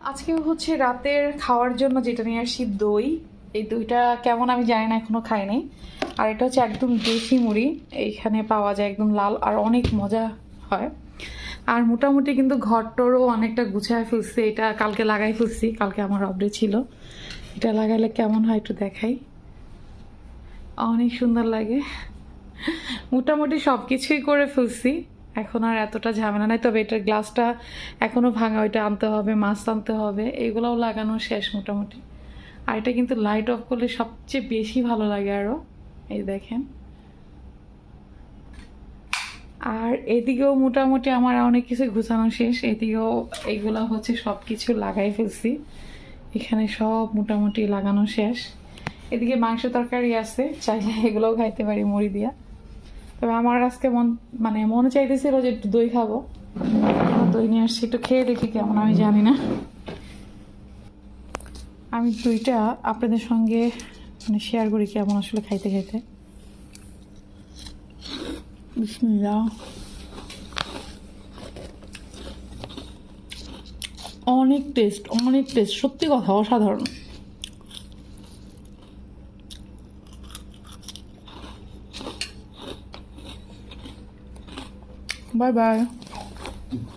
আজকে হচ্ছে রাতের খাওয়ার জন্য যেটা নিয়ে আসছি দই। এই দইটা কেমন আমি জানি না, এখনো খাইনি। আর এটা হচ্ছে একদম দেশি মুড়ি, এইখানে পাওয়া যায়, একদম লাল আর অনেক মজা হয়। আর মোটামুটি কিন্তু ঘরটরও অনেকটা গুছায় ফেলছি, এটা কালকে লাগাই ফেলছি, কালকে আমার অর্ডার ছিল। এটা লাগাইলে কেমন হয় একটু দেখাই, অনেক সুন্দর লাগে। মোটামুটি সব কিছুই করে ফেলছি, এখন আর এতটা ঝামেলা নাই। তবে এটার গ্লাসটা এখনও ভাঙা, ওইটা আনতে হবে, মাছ আনতে হবে, এগুলোও লাগানো শেষ মোটামুটি। আর এটা কিন্তু লাইট অফ করলে সবচেয়ে বেশি ভালো লাগে আরও, এই দেখেন। আর এদিকেও মোটামুটি আমার অনেক কিছু গুছানো শেষ, এদিকেও এইগুলো হচ্ছে সব কিছু লাগাই ফেলছি, এখানে সব মোটামুটি লাগানো শেষ। এদিকে মাংস তরকারি আছে, চাইলে এগুলোও খাইতে পারি মুড়ি দিয়া। তবে আমার আজকে মনে চাইতেছিল যে একটু দই খাবো, দই নিয়ে আসছি, একটু খেয়ে দেখি কেমন, আমি জানি না। আমি দইটা আপনাদের সঙ্গে শেয়ার করি কেমন আসলে খাইতে খাইতে। বিসমিল্লাহ। অনেক টেস্ট, অনেক টেস্ট, সত্যি কথা অসাধারণ। Bye bye.